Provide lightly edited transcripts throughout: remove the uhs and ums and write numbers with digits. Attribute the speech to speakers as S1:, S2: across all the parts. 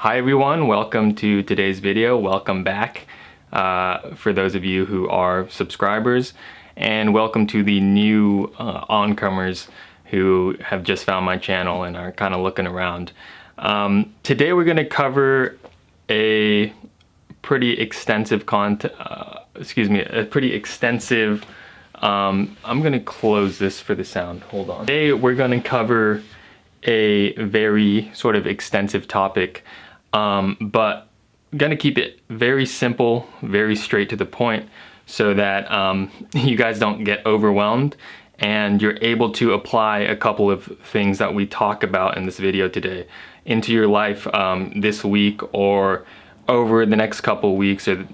S1: Hi everyone, welcome to today's video. Welcome back for those of you who are subscribers, and welcome to the new oncomers who have just found my channel and are kind of looking around. Today we're going to cover a pretty extensive I'm going to close this for the sound. Hold on. Today we're going to cover a very sort of extensive topic, but I'm gonna keep it very simple, very straight to the point, so that you guys don't get overwhelmed and you're able to apply a couple of things that we talk about in this video today into your life this week or over the next couple of weeks, or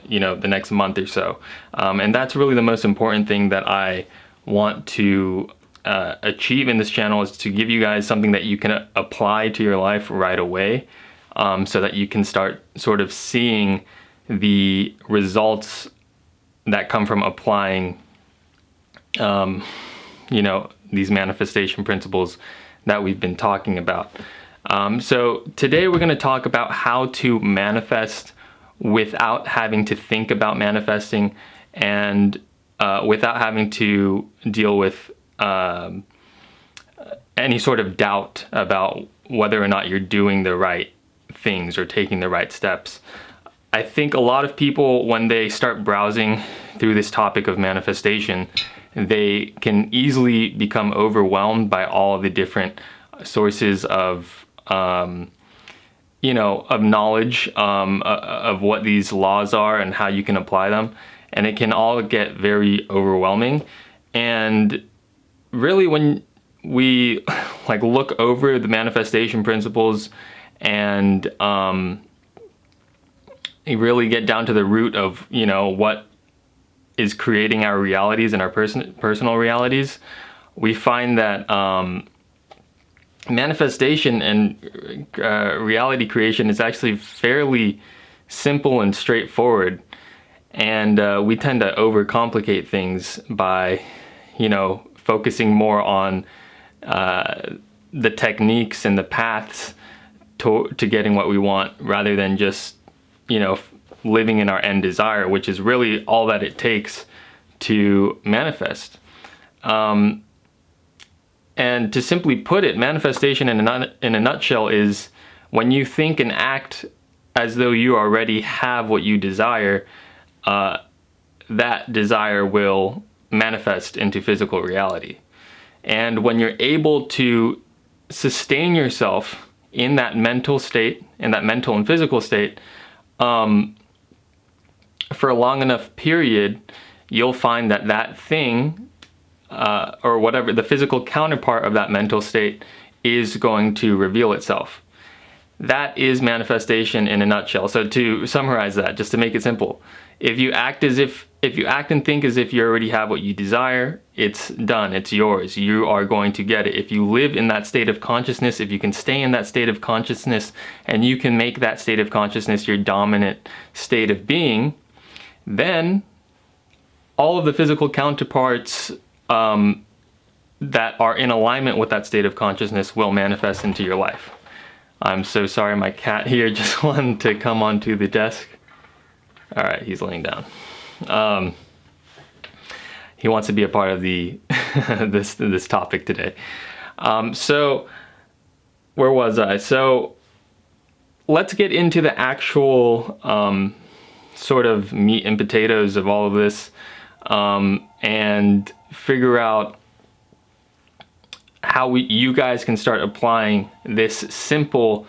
S1: the next month or so. And that's really the most important thing that I want to achieve in this channel, is to give you guys something that you can apply to your life right away, so that you can start sort of seeing the results that come from applying these manifestation principles that we've been talking about. So today we're going to talk about how to manifest without having to think about manifesting, and without having to deal with any sort of doubt about whether or not you're doing the right things or taking the right steps. I think a lot of people, when they start browsing through this topic of manifestation, they can easily become overwhelmed by all of the different sources of knowledge of what these laws are and how you can apply them, and it can all get very overwhelming. And really, when we look over the manifestation principles and you really get down to the root of what is creating our realities and our personal realities, we find that manifestation and reality creation is actually fairly simple and straightforward, and we tend to overcomplicate things by focusing more on the techniques and the paths to getting what we want, rather than just living in our end desire, which is really all that it takes to manifest. And to simply put it, manifestation in a nutshell is when you think and act as though you already have what you desire, that desire will manifest into physical reality. And when you're able to sustain yourself in that mental state, in that mental and physical state, for a long enough period, you'll find that that thing, or whatever, the physical counterpart of that mental state, is going to reveal itself. That is manifestation in a nutshell. So to summarize that, just to make it simple, if you act and think as if you already have what you desire, it's done, it's yours, you are going to get it. If you live in that state of consciousness, if you can stay in that state of consciousness, and you can make that state of consciousness your dominant state of being, then all of the physical counterparts that are in alignment with that state of consciousness will manifest into your life. I'm so sorry, my cat here just wanted to come onto the desk. All right, he's laying down. He wants to be a part of the this topic today. So where was I? So let's get into the actual sort of meat and potatoes of all of this, and figure out how you guys can start applying this simple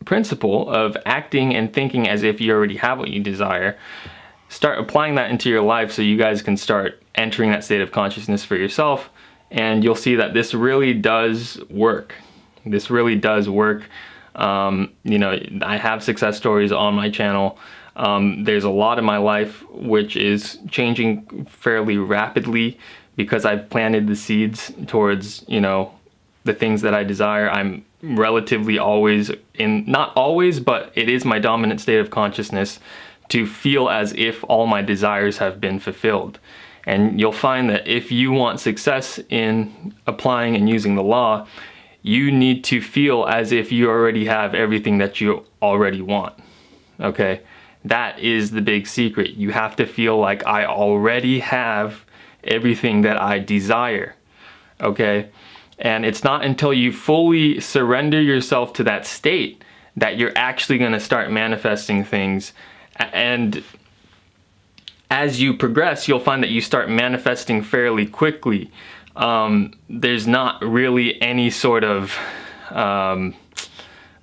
S1: principle of acting and thinking as if you already have what you desire. Start applying that into your life so you guys can start entering that state of consciousness for yourself, and you'll see that this really does work. This really does work. I have success stories on my channel. There's a lot in my life which is changing fairly rapidly because I've planted the seeds towards the things that I desire. I'm relatively always not always, but it is my dominant state of consciousness to feel as if all my desires have been fulfilled. And you'll find that if you want success in applying and using the law, you need to feel as if you already have everything that you already want. Okay? That is the big secret. You have to feel like I already have everything that I desire. Okay? And it's not until you fully surrender yourself to that state that you're actually going to start manifesting things. And as you progress, you'll find that you start manifesting fairly quickly. There's not really any sort of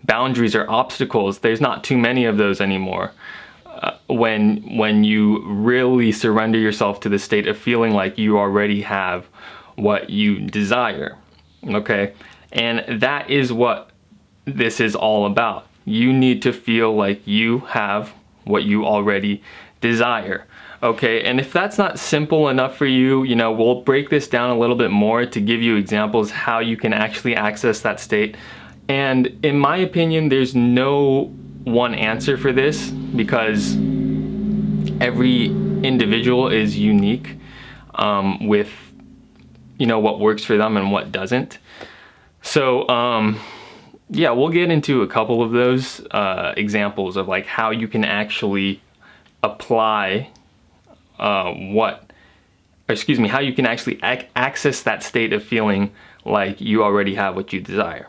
S1: boundaries or obstacles. There's not too many of those anymore. When you really surrender yourself to the state of feeling like you already have what you desire. Okay? And that is what this is all about. You need to feel like you have what you already desire. Okay, and if that's not simple enough for you, we'll break this down a little bit more to give you examples how you can actually access that state. And in my opinion, there's no one answer for this because every individual is unique with what works for them and what doesn't. So yeah, we'll get into a couple of those examples of like how you can actually apply how you can actually access that state of feeling like you already have what you desire.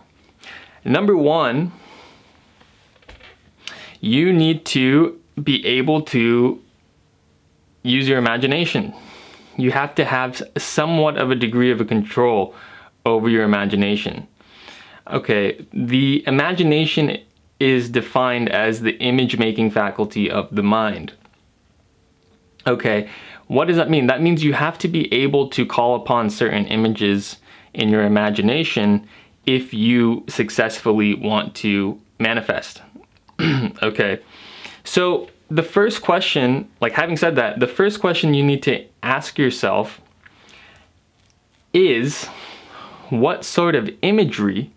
S1: Number one, you need to be able to use your imagination. You have to have somewhat of a degree of a control over your imagination. Okay, the imagination is defined as the image-making faculty of the mind. Okay, what does that mean? That means you have to be able to call upon certain images in your imagination if you successfully want to manifest. Okay, so the first question, like having said that, the first question you need to ask yourself is, what sort of imagery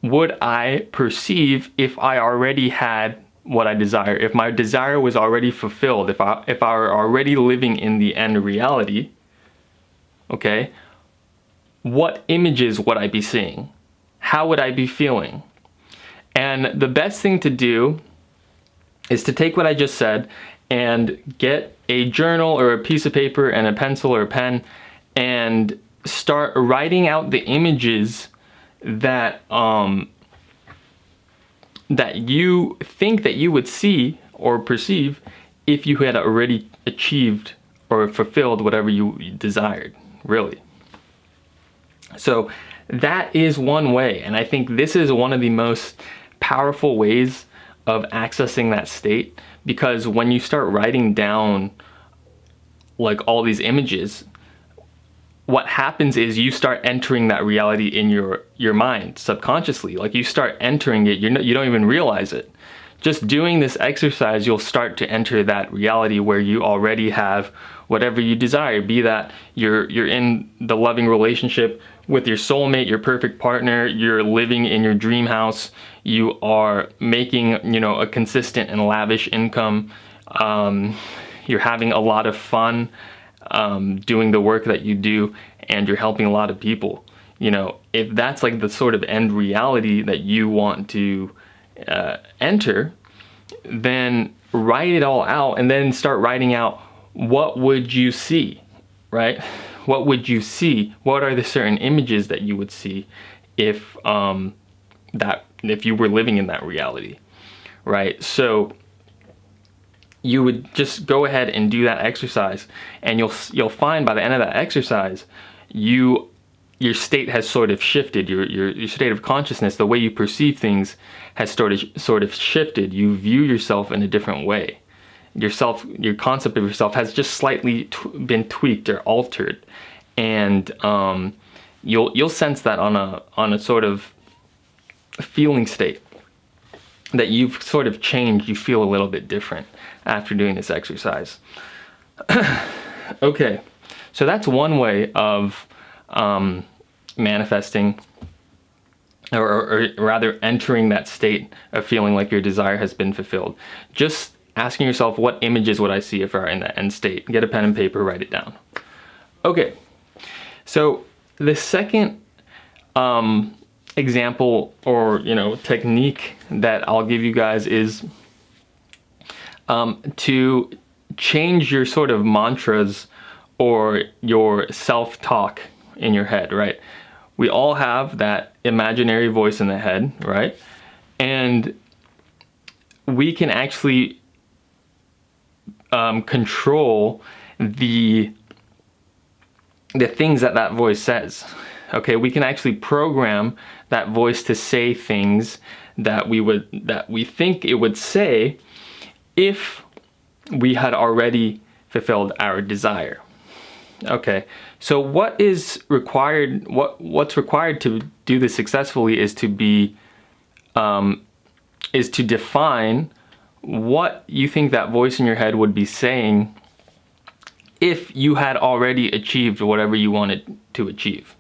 S1: would I perceive if I already had what I desire? If my desire was already fulfilled, if I were already living in the end reality, okay, what images would I be seeing? How would I be feeling? And the best thing to do is to take what I just said and get a journal or a piece of paper and a pencil or a pen and start writing out the images that that you think that you would see or perceive if you had already achieved or fulfilled whatever you desired, really. So that is one way, and I think this is one of the most powerful ways of accessing that state, because when you start writing down like all these images, what happens is you start entering that reality in your mind subconsciously. Like you start entering it, you don't even realize it. Just doing this exercise, you'll start to enter that reality where you already have whatever you desire. Be that you're in the loving relationship with your soulmate, your perfect partner, you're living in your dream house, you are making a consistent and lavish income, you're having a lot of fun doing the work that you do, and you're helping a lot of people. If that's like the sort of end reality that you want to enter, then write it all out and then start writing out, what would you see, right? What would you see? What are the certain images that you would see if you were living in that reality, right? So you would just go ahead and do that exercise, and you'll find by the end of that exercise, your state has sort of shifted. Your state of consciousness, the way you perceive things, has sort of shifted. You view yourself in a different way. Your concept of yourself has just slightly been tweaked or altered, and you'll sense that on a sort of feeling state, that you've sort of changed. You feel a little bit different after doing this exercise. Okay, so that's one way of manifesting, or rather entering that state of feeling like your desire has been fulfilled. Just asking yourself, what images would I see if I were in that end state? Get a pen and paper, write it down. Okay, so the second example or technique that I'll give you guys is to change your sort of mantras or your self-talk in your head, right? We all have that imaginary voice in the head, right? And we can actually control the things that voice says. Okay, we can actually program that voice to say things that we think it would say if we had already fulfilled our desire. Okay, so what's required to do this successfully is to define what you think that voice in your head would be saying if you had already achieved whatever you wanted to achieve,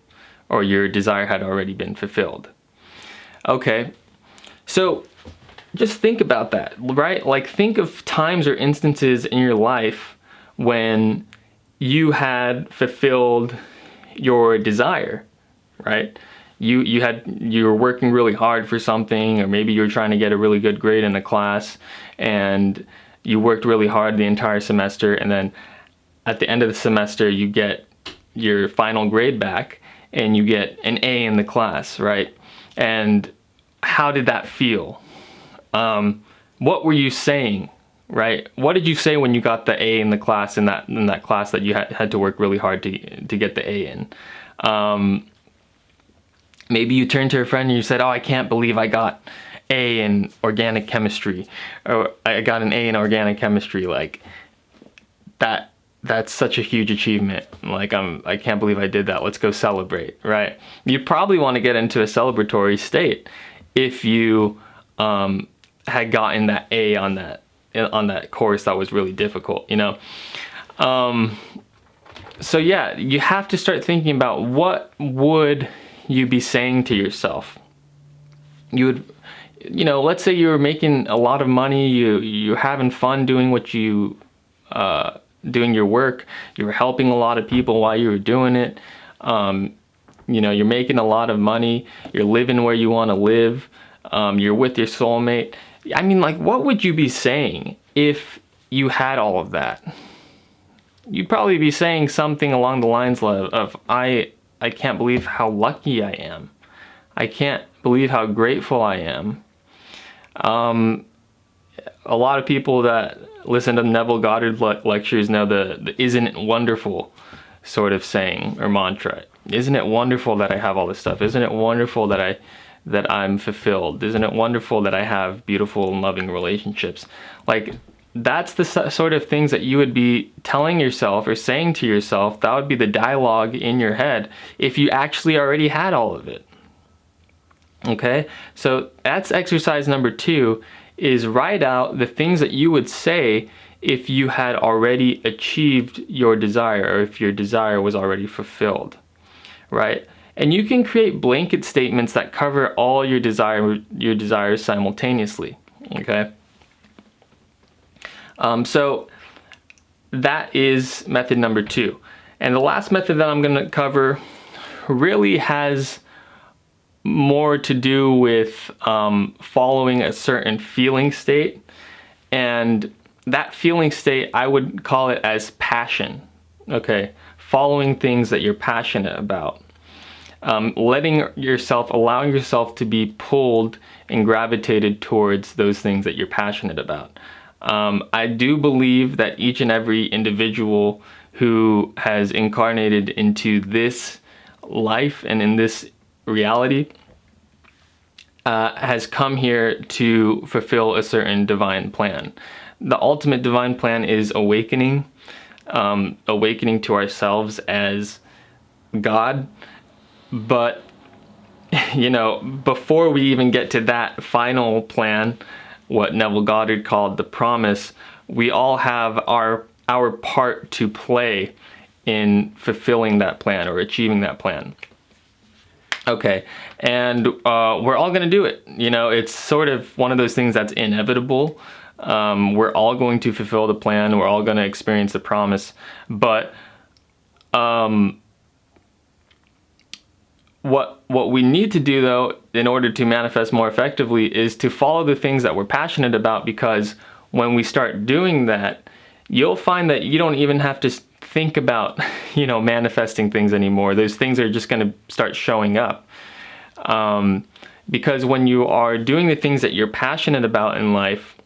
S1: or your desire had already been fulfilled. Okay, so just think about that, right? Like, think of times or instances in your life when you had fulfilled your desire, right? You were working really hard for something, or maybe you were trying to get a really good grade in a class, and you worked really hard the entire semester, and then at the end of the semester you get your final grade back and you get an A in the class, right? And how did that feel? What were you saying, right? What did you say when you got the A in the class, in that class that you had to work really hard to get the A in? Maybe you turned to a friend and you said, "Oh, I can't believe I got A in organic chemistry," or "I got an A in organic chemistry." Like, that's such a huge achievement. Like, I can't believe I did that. Let's go celebrate, right? You probably want to get into a celebratory state if you had gotten that A on that course that was really difficult, So yeah, you have to start thinking about what would you be saying to yourself. You would, let's say you're making a lot of money, you're having fun doing doing your work, you were helping a lot of people while you were doing it. You're making a lot of money, you're living where you want to live, you're with your soulmate. I mean, like, what would you be saying if you had all of that? You'd probably be saying something along the lines of I can't believe how lucky I am. I can't believe how grateful I am. A lot of people that listen to Neville Goddard lectures know the "isn't it wonderful" sort of saying or mantra. Isn't it wonderful that I have all this stuff? Isn't it wonderful that I'm fulfilled? Isn't it wonderful that I have beautiful and loving relationships? Like, that's the sort of things that you would be telling yourself or saying to yourself. That would be the dialogue in your head if you actually already had all of it. Okay, so that's exercise number 2, is write out the things that you would say if you had already achieved your desire, or if your desire was already fulfilled, right? And you can create blanket statements that cover all your desires simultaneously, okay? So that is method number 2. And the last method that I'm going to cover really has more to do with following a certain feeling state. And that feeling state, I would call it as passion. Okay, following things that you're passionate about. Allowing yourself to be pulled and gravitated towards those things that you're passionate about. I do believe that each and every individual who has incarnated into this life and in this reality has come here to fulfill a certain divine plan. The ultimate divine plan is awakening to ourselves as God. But before we even get to that final plan, what Neville Goddard called the promise, we all have our part to play in fulfilling that plan or achieving that plan. Okay, and we're all going to do it. It's sort of one of those things that's inevitable. We're all going to fulfill the plan. We're all going to experience the promise. But what we need to do, though, in order to manifest more effectively, is to follow the things that we're passionate about, because when we start doing that, you'll find that you don't even have to think about, manifesting things anymore. Those things are just going to start showing up. Because when you are doing the things that you're passionate about in life,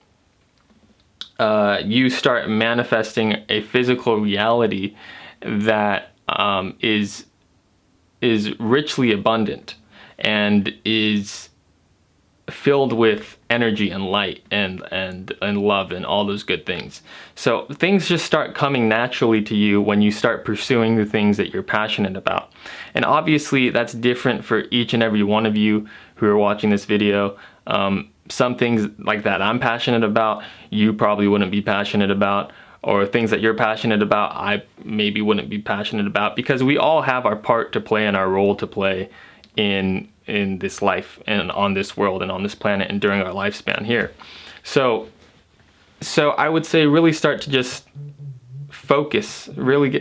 S1: you start manifesting a physical reality that is richly abundant and is filled with energy and light and love and all those good things. So things just start coming naturally to you when you start pursuing the things that you're passionate about. And obviously that's different for each and every one of you who are watching this video. Some things like that I'm passionate about, you probably wouldn't be passionate about, or things that you're passionate about, I maybe wouldn't be passionate about, because we all have our part to play and our role to play in this life and on this world and on this planet and during our lifespan here. So I would say really start to just focus,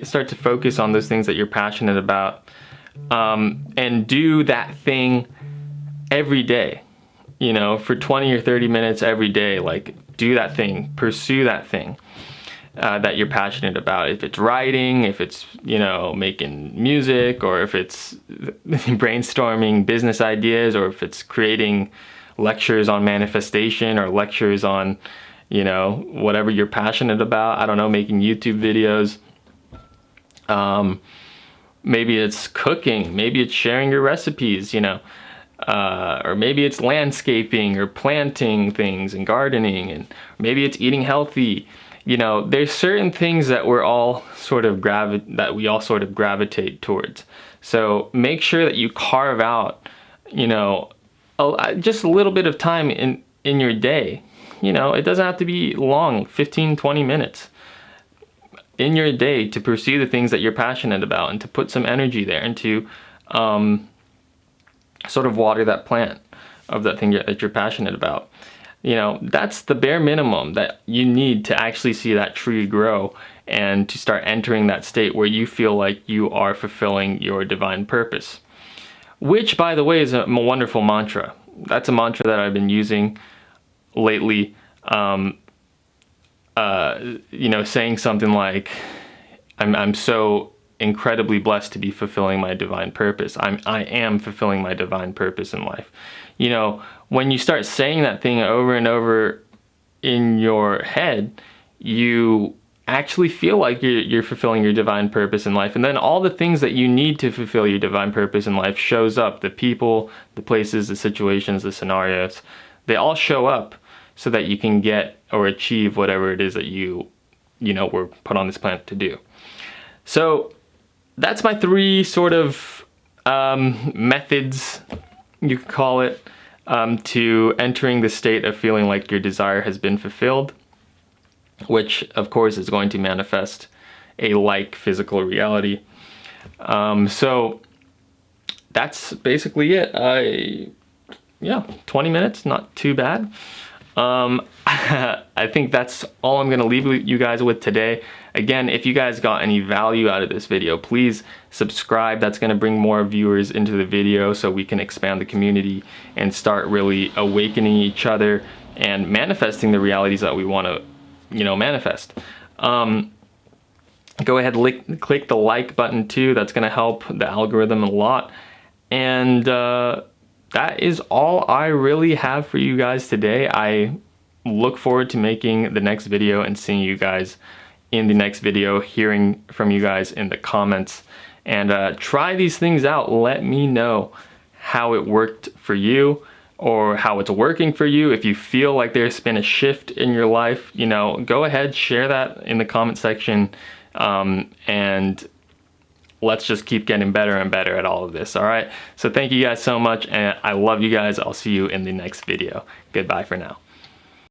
S1: start to focus on those things that you're passionate about, and do that thing every day, for 20 or 30 minutes every day. Like, do that thing, pursue that thing that you're passionate about. If it's writing, if it's, making music, or if it's brainstorming business ideas, or if it's creating lectures on manifestation, or lectures on, whatever you're passionate about. I don't know, making YouTube videos. Maybe it's cooking, maybe it's sharing your recipes, or maybe it's landscaping or planting things and gardening, and maybe it's eating healthy. There's certain things that we all sort of gravitate towards. So make sure that you carve out, just a little bit of time in your day. It doesn't have to be long, 15, 20 minutes in your day, to pursue the things that you're passionate about, and to put some energy there, and to sort of water that plant of that thing that you're passionate about. That's the bare minimum that you need to actually see that tree grow and to start entering that state where you feel like you are fulfilling your divine purpose. Which, by the way, is a wonderful mantra. That's a mantra that I've been using lately. Saying something like, I'm so incredibly blessed to be fulfilling my divine purpose. I am fulfilling my divine purpose in life. When you start saying that thing over and over in your head, you actually feel like you're fulfilling your divine purpose in life. And then all the things that you need to fulfill your divine purpose in life shows up. The people, the places, the situations, the scenarios, they all show up so that you can get or achieve whatever it is that you were put on this planet to do. So that's my 3 sort of methods, you could call it, to entering the state of feeling like your desire has been fulfilled, which of course is going to manifest a like physical reality. So that's basically it. 20 minutes, not too bad. I think that's all I'm going to leave you guys with today. Again, if you guys got any value out of this video, please subscribe. That's going to bring more viewers into the video so we can expand the community and start really awakening each other and manifesting the realities that we want to, manifest. Go ahead, click the like button too. That's going to help the algorithm a lot. And that is all I really have for you guys today. I look forward to making the next video and seeing you guys in the next video, hearing from you guys in the comments. And try these things out. Let me know how it worked for you, or how it's working for you. If you feel like there's been a shift in your life, go ahead, share that in the comment section. And let's just keep getting better and better at all of this. All right. So thank you guys so much. And I love you guys. I'll see you in the next video. Goodbye for now.